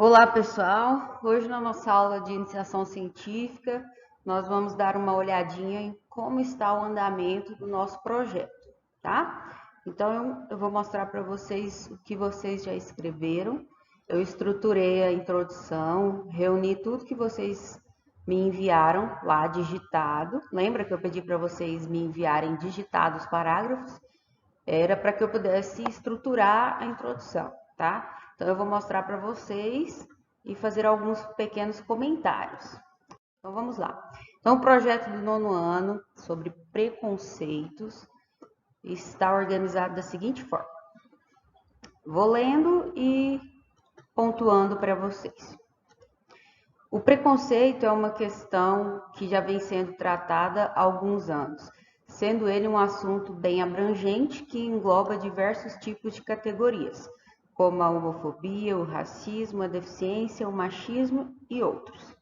Olá, pessoal! Hoje, na nossa aula de iniciação científica, nós vamos dar uma olhadinha em como está o andamento do nosso projeto, tá? Então, eu vou mostrar para vocês o que vocês já escreveram. Eu estruturei a introdução, reuni tudo que vocês me enviaram lá digitado. Lembra que eu pedi para vocês me enviarem digitados os parágrafos? Era para que eu pudesse estruturar a introdução, tá? Então, eu vou mostrar para vocês e fazer alguns pequenos comentários. Então, vamos lá. Então, o projeto do 9º ano sobre preconceitos está organizado da seguinte forma. Vou lendo e pontuando para vocês. O preconceito é uma questão que já vem sendo tratada há alguns anos, sendo ele um assunto bem abrangente que engloba diversos tipos de categorias, como a homofobia, o racismo, a deficiência, o machismo e outros.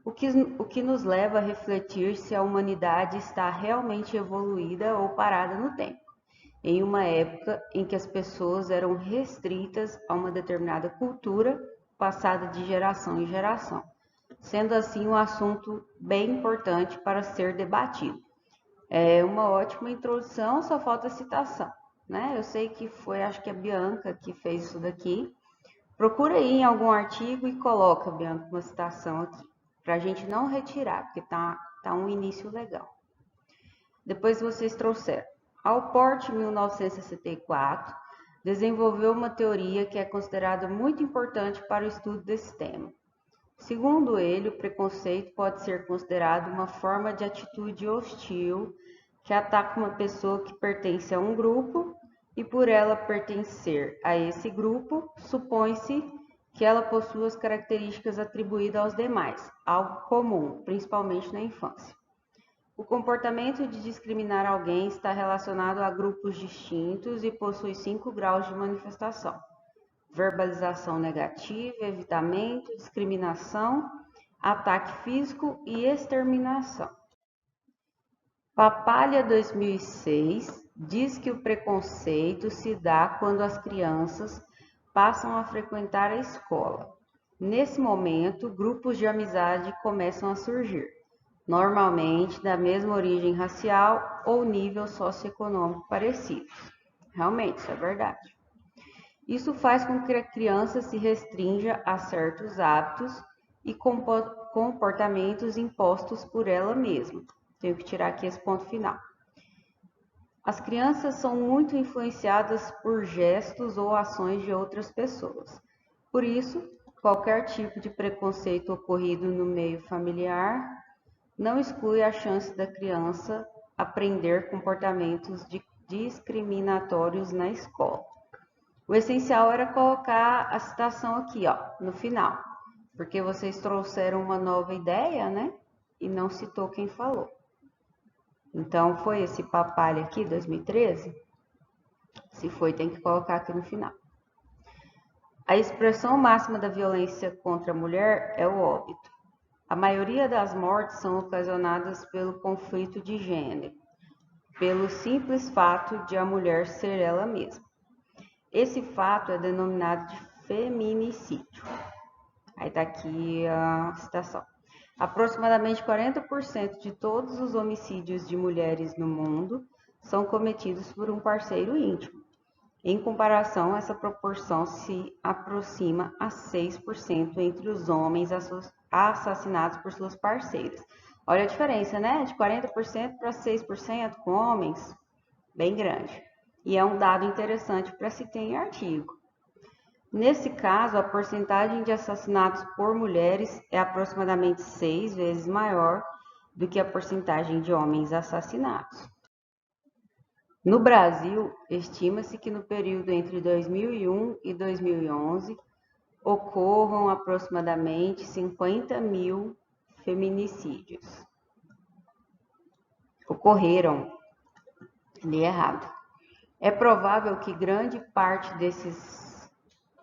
O que nos leva a refletir se a humanidade está realmente evoluída ou parada no tempo, em uma época em que as pessoas eram restritas a uma determinada cultura passada de geração em geração, sendo assim um assunto bem importante para ser debatido. É uma ótima introdução, só falta a citação, né? Eu sei que foi, acho que a Bianca que fez isso daqui. Procura aí em algum artigo e coloca, Bianca, uma citação aqui, para a gente não retirar, porque tá um início legal. Depois vocês trouxeram. Alport, em 1964, desenvolveu uma teoria que é considerada muito importante para o estudo desse tema. Segundo ele, o preconceito pode ser considerado uma forma de atitude hostil que ataca uma pessoa que pertence a um grupo e, por ela pertencer a esse grupo, supõe-se que ela possua as características atribuídas aos demais, algo comum, principalmente na infância. O comportamento de discriminar alguém está relacionado a grupos distintos e possui 5 graus de manifestação: verbalização negativa, evitamento, discriminação, ataque físico e exterminação. Papalha 2006 diz que o preconceito se dá quando as crianças passam a frequentar a escola. Nesse momento, grupos de amizade começam a surgir, normalmente da mesma origem racial ou nível socioeconômico parecidos. Realmente, isso é verdade. Isso faz com que a criança se restrinja a certos hábitos e comportamentos impostos por ela mesma. Tenho que tirar aqui esse ponto final. As crianças são muito influenciadas por gestos ou ações de outras pessoas. Por isso, qualquer tipo de preconceito ocorrido no meio familiar não exclui a chance da criança aprender comportamentos discriminatórios na escola. O essencial era colocar a citação aqui, ó, no final, porque vocês trouxeram uma nova ideia, né? E não citou quem falou. Então, foi esse Papalha aqui, 2013? Se foi, tem que colocar aqui no final. A expressão máxima da violência contra a mulher é o óbito. A maioria das mortes são ocasionadas pelo conflito de gênero, pelo simples fato de a mulher ser ela mesma. Esse fato é denominado de feminicídio. Aí está aqui a citação. Aproximadamente 40% de todos os homicídios de mulheres no mundo são cometidos por um parceiro íntimo. Em comparação, essa proporção se aproxima a 6% entre os homens assassinados por suas parceiras. Olha a diferença, né? De 40% para 6% com homens, bem grande. E é um dado interessante para se ter em artigo. Nesse caso, a porcentagem de assassinatos por mulheres é aproximadamente 6 vezes maior do que a porcentagem de homens assassinados. No Brasil, estima-se que no período entre 2001 e 2011 ocorram aproximadamente 50 mil feminicídios. Ocorreram, li errado. É provável que grande parte desses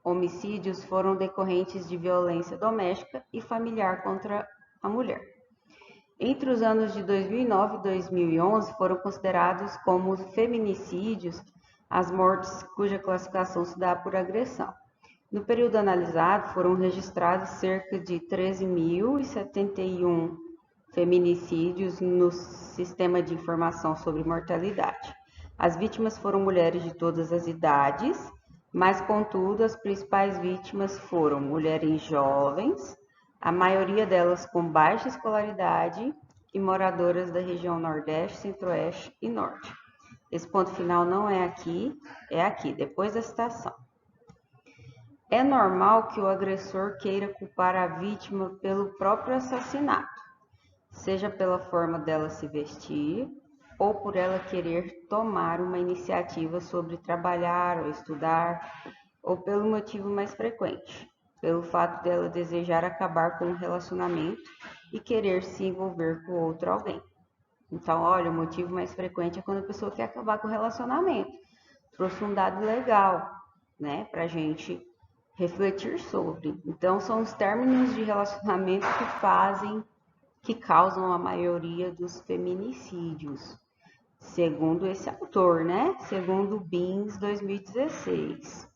homicídios foram decorrentes de violência doméstica e familiar contra a mulher. Entre os anos de 2009 e 2011 foram considerados como feminicídios as mortes cuja classificação se dá por agressão. No período analisado, foram registrados cerca de 13.071 feminicídios no Sistema de Informação sobre Mortalidade. As vítimas foram mulheres de todas as idades, mas, contudo, as principais vítimas foram mulheres jovens, a maioria delas com baixa escolaridade e moradoras da região Nordeste, Centro-Oeste e Norte. Esse ponto final não é aqui, depois da citação. É normal que o agressor queira culpar a vítima pelo próprio assassinato, seja pela forma dela se vestir ou por ela querer tomar uma iniciativa sobre trabalhar ou estudar, ou pelo motivo mais frequente, pelo fato dela desejar acabar com o relacionamento e querer se envolver com outro alguém. Então, olha, o motivo mais frequente é quando a pessoa quer acabar com o relacionamento. Trouxe um dado legal, né, pra gente refletir sobre. Então, são os términos de relacionamento que causam a maioria dos feminicídios, segundo esse autor, né? Segundo o BINS 2016.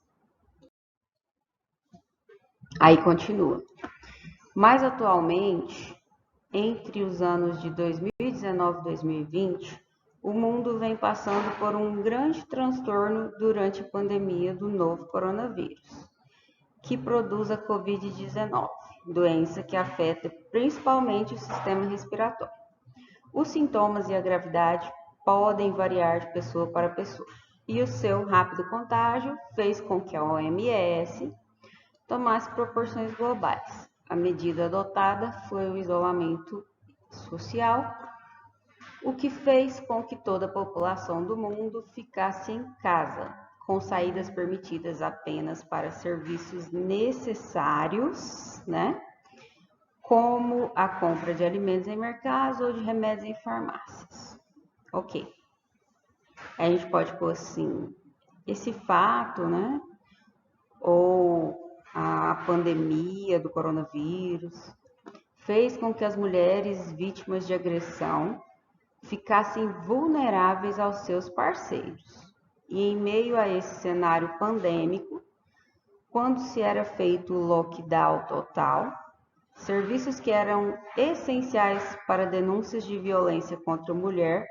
Aí continua. Mais atualmente, entre os anos de 2019 e 2020, o mundo vem passando por um grande transtorno durante a pandemia do novo coronavírus, que produz a Covid-19, doença que afeta principalmente o sistema respiratório. Os sintomas e a gravidade podem variar de pessoa para pessoa, e o seu rápido contágio fez com que a OMS tomasse proporções globais. A medida adotada foi o isolamento social, o que fez com que toda a população do mundo ficasse em casa, com saídas permitidas apenas para serviços necessários, né? Como a compra de alimentos em mercados ou de remédios em farmácias. Ok. A gente pode pôr assim, esse fato, né? Ou a pandemia do coronavírus fez com que as mulheres vítimas de agressão ficassem vulneráveis aos seus parceiros. E em meio a esse cenário pandêmico, quando se era feito o lockdown total, serviços que eram essenciais para denúncias de violência contra a mulher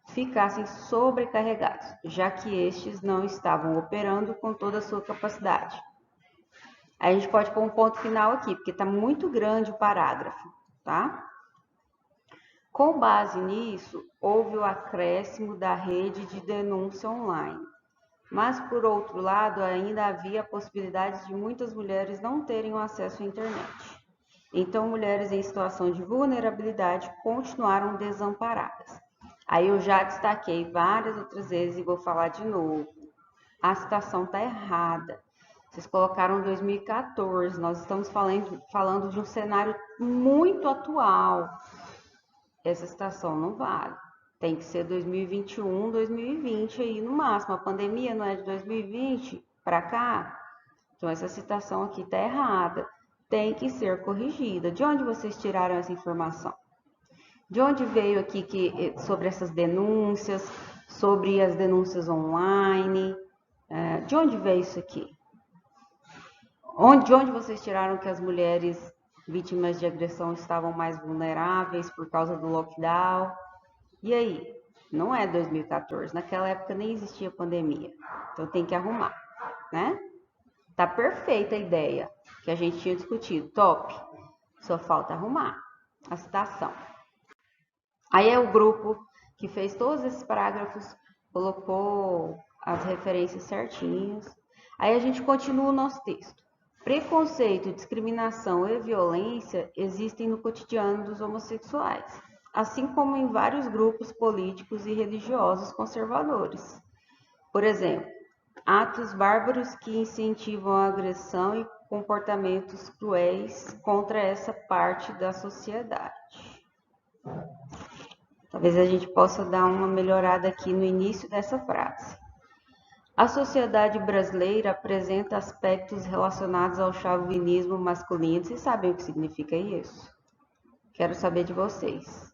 ficassem sobrecarregados, já que estes não estavam operando com toda a sua capacidade. Aí a gente pode pôr um ponto final aqui, porque está muito grande o parágrafo, tá? Com base nisso, houve o acréscimo da rede de denúncia online. Mas, por outro lado, ainda havia a possibilidade de muitas mulheres não terem o acesso à internet. Então, mulheres em situação de vulnerabilidade continuaram desamparadas. Aí eu já destaquei várias outras vezes e vou falar de novo. A citação está errada. Vocês colocaram 2014, nós estamos falando de um cenário muito atual. Essa citação não vale. Tem que ser 2021, 2020 aí no máximo. A pandemia não é de 2020 para cá? Então essa citação aqui está errada. Tem que ser corrigida. De onde vocês tiraram essa informação? De onde veio aqui sobre essas denúncias, sobre as denúncias online? De onde veio isso aqui? De onde vocês tiraram que as mulheres vítimas de agressão estavam mais vulneráveis por causa do lockdown? E aí? Não é 2014, naquela época nem existia pandemia. Então tem que arrumar, né? Tá perfeita a ideia que a gente tinha discutido, top. Só falta arrumar a citação. Aí é o grupo que fez todos esses parágrafos, colocou as referências certinhas. Aí a gente continua o nosso texto. Preconceito, discriminação e violência existem no cotidiano dos homossexuais, assim como em vários grupos políticos e religiosos conservadores. Por exemplo, atos bárbaros que incentivam a agressão e comportamentos cruéis contra essa parte da sociedade. Talvez a gente possa dar uma melhorada aqui no início dessa frase. A sociedade brasileira apresenta aspectos relacionados ao chauvinismo masculino. Vocês sabem o que significa isso? Quero saber de vocês.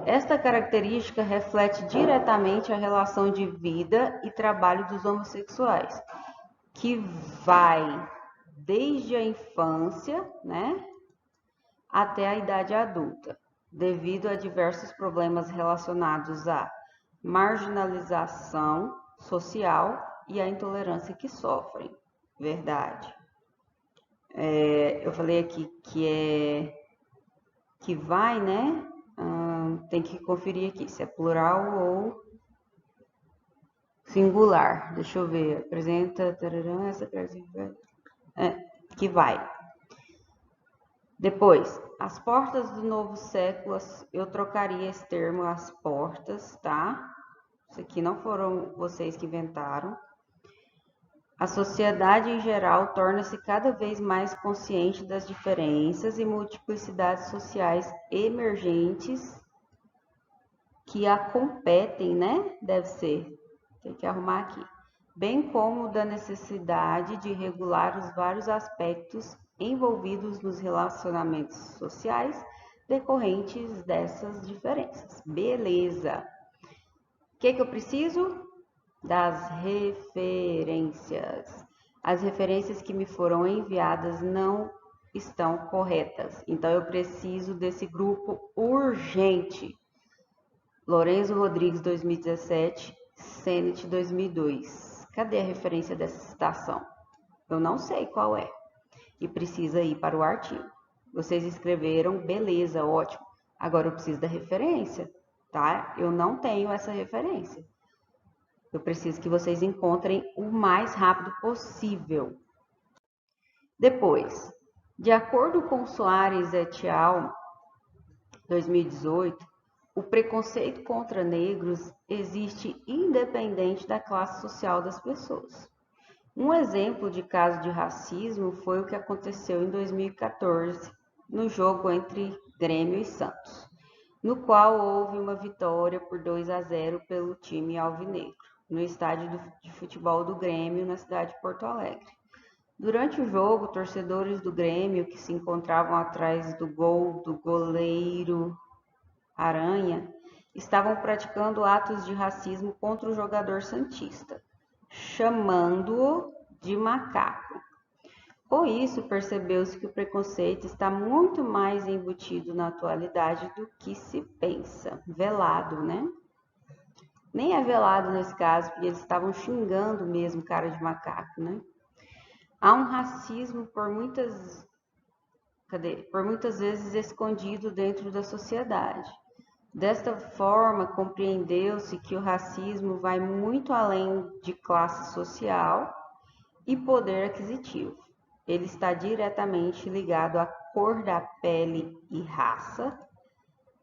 Esta característica reflete diretamente a relação de vida e trabalho dos homossexuais, que vai desde a infância, né, até a idade adulta, devido a diversos problemas relacionados à marginalização social e à intolerância que sofrem. Verdade. Eu falei aqui que vai, né? Tem que conferir aqui se é plural ou singular. Deixa eu ver. Apresenta essa que vai. Depois, as portas do novo século, eu trocaria esse termo, as portas, tá? Isso aqui não foram vocês que inventaram. A sociedade em geral torna-se cada vez mais consciente das diferenças e multiplicidades sociais emergentes que a competem, né? Deve ser. Tem que arrumar aqui. Bem como da necessidade de regular os vários aspectos envolvidos nos relacionamentos sociais decorrentes dessas diferenças. Beleza. O que eu preciso? Das referências. As referências que me foram enviadas não estão corretas. Então, eu preciso desse grupo urgente. Lorenzo Rodrigues, 2017, Sennett, 2002. Cadê a referência dessa citação? Eu não sei qual é. E precisa ir para o artigo. Vocês escreveram, beleza, ótimo. Agora eu preciso da referência, tá? Eu não tenho essa referência. Eu preciso que vocês encontrem o mais rápido possível. Depois, de acordo com Soares et al., 2018, o preconceito contra negros existe independente da classe social das pessoas. Um exemplo de caso de racismo foi o que aconteceu em 2014, no jogo entre Grêmio e Santos, no qual houve uma vitória por 2-0 pelo time alvinegro, no estádio de futebol do Grêmio, na cidade de Porto Alegre. Durante o jogo, torcedores do Grêmio que se encontravam atrás do gol do goleiro Aranha estavam praticando atos de racismo contra o jogador santista, chamando-o de macaco. Com isso, percebeu-se que o preconceito está muito mais embutido na atualidade do que se pensa. Velado, né? Nem é velado nesse caso, porque eles estavam xingando mesmo cara de macaco, né? Há um racismo por muitas vezes escondido dentro da sociedade. Desta forma, compreendeu-se que o racismo vai muito além de classe social e poder aquisitivo. Ele está diretamente ligado à cor da pele e raça,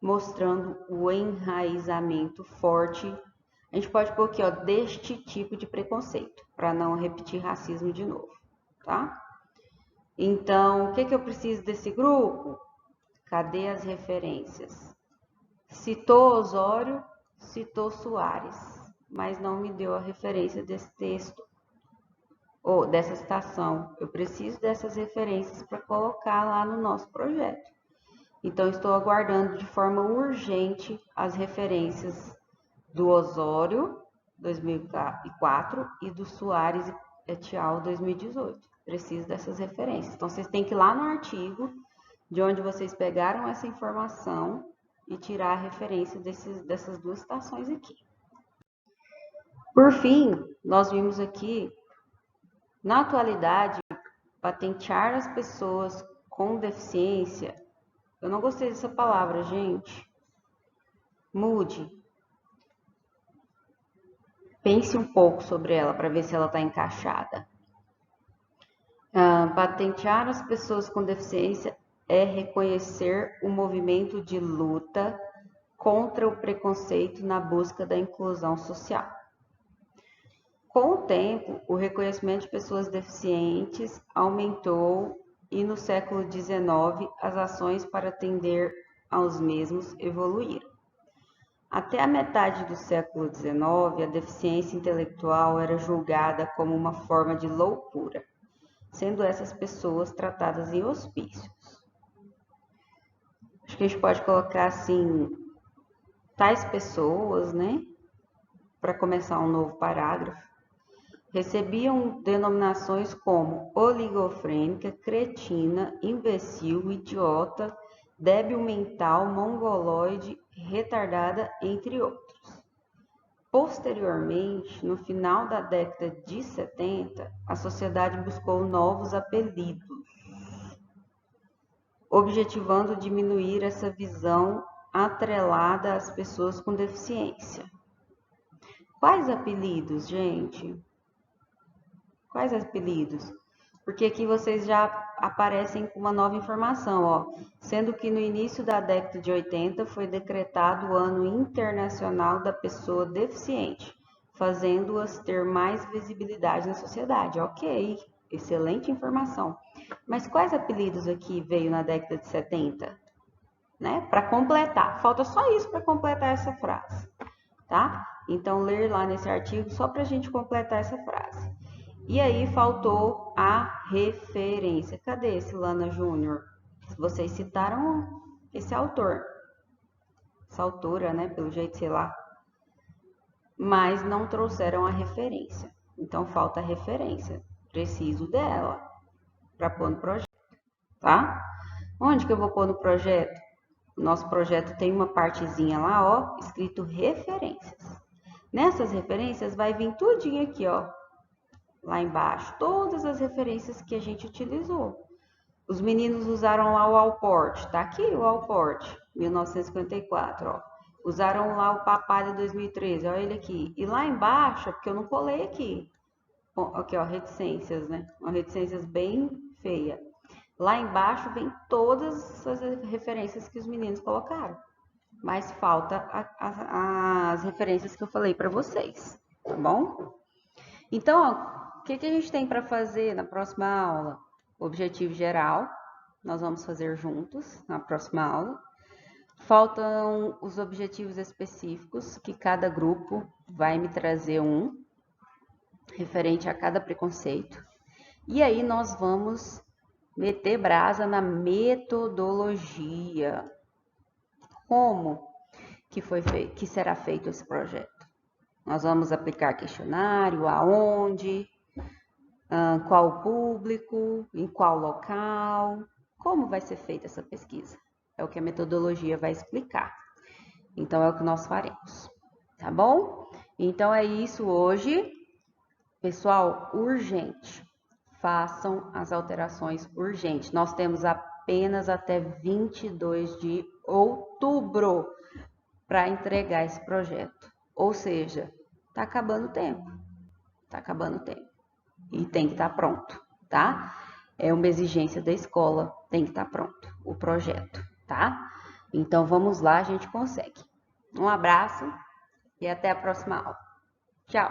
mostrando o enraizamento forte. A gente pode pôr aqui, ó, deste tipo de preconceito, para não repetir racismo de novo, tá? Então, o que eu preciso desse grupo? Cadê as referências? Citou Osório, citou Soares, mas não me deu a referência desse texto ou dessa citação. Eu preciso dessas referências para colocar lá no nosso projeto. Então, estou aguardando de forma urgente as referências do Osório, 2004, e do Soares et al., 2018. Preciso dessas referências. Então, vocês têm que ir lá no artigo de onde vocês pegaram essa informação e tirar a referência dessas duas citações aqui. Por fim, nós vimos aqui, na atualidade, patentear as pessoas com deficiência. Eu não gostei dessa palavra, gente. Mude. Pense um pouco sobre ela para ver se ela está encaixada. Patentear as pessoas com deficiência é reconhecer o movimento de luta contra o preconceito na busca da inclusão social. Com o tempo, o reconhecimento de pessoas deficientes aumentou e no século XIX as ações para atender aos mesmos evoluíram. Até a metade do século XIX, a deficiência intelectual era julgada como uma forma de loucura, sendo essas pessoas tratadas em hospícios. Acho que a gente pode colocar assim, tais pessoas, né? Para começar um novo parágrafo, recebiam denominações como oligofrênica, cretina, imbecil, idiota, débil mental, mongoloide, retardada, entre outros. Posteriormente, no final da década de 70, a sociedade buscou novos apelidos, objetivando diminuir essa visão atrelada às pessoas com deficiência. Quais apelidos, gente? Quais apelidos? Porque aqui vocês já aparecem com uma nova informação, ó. Sendo que no início da década de 80 foi decretado o Ano Internacional da Pessoa Deficiente, fazendo-as ter mais visibilidade na sociedade. Ok, excelente informação. Mas quais apelidos aqui veio na década de 70? Né? Para completar, falta só isso para completar essa frase, tá? Então, ler lá nesse artigo só para a gente completar essa frase. E aí faltou a referência. Cadê esse Lana Júnior? Vocês citaram esse autor, essa autora, né? Pelo jeito, sei lá. Mas não trouxeram a referência. Então falta a referência. Preciso dela para pôr no projeto, tá? Onde que eu vou pôr no projeto? O nosso projeto tem uma partezinha lá, ó, escrito referências. Nessas referências vai vir tudinho aqui, ó. Lá embaixo, todas as referências que a gente utilizou. Os meninos usaram lá o Alport, tá aqui o Alport, 1954, ó. Usaram lá o Papaya 2013, olha ele aqui. E lá embaixo, porque eu não colei aqui, aqui ó, reticências, né? Uma reticências bem feia. Lá embaixo vem todas as referências que os meninos colocaram. Mas falta as referências que eu falei para vocês, tá bom? Então, ó, o que a gente tem para fazer na próxima aula? Objetivo geral, nós vamos fazer juntos na próxima aula. Faltam os objetivos específicos, que cada grupo vai me trazer um, referente a cada preconceito. E aí nós vamos meter brasa na metodologia. Como que será feito esse projeto? Nós vamos aplicar questionário, aonde, qual o público, em qual local, como vai ser feita essa pesquisa. É o que a metodologia vai explicar. Então, é o que nós faremos, tá bom? Então, é isso hoje. Pessoal, urgente. Façam as alterações urgentes. Nós temos apenas até 22 de outubro para entregar esse projeto. Ou seja, tá acabando o tempo. Tá acabando o tempo. E tem que estar pronto, tá? É uma exigência da escola, tem que estar pronto o projeto, tá? Então vamos lá, a gente consegue. Um abraço e até a próxima aula. Tchau!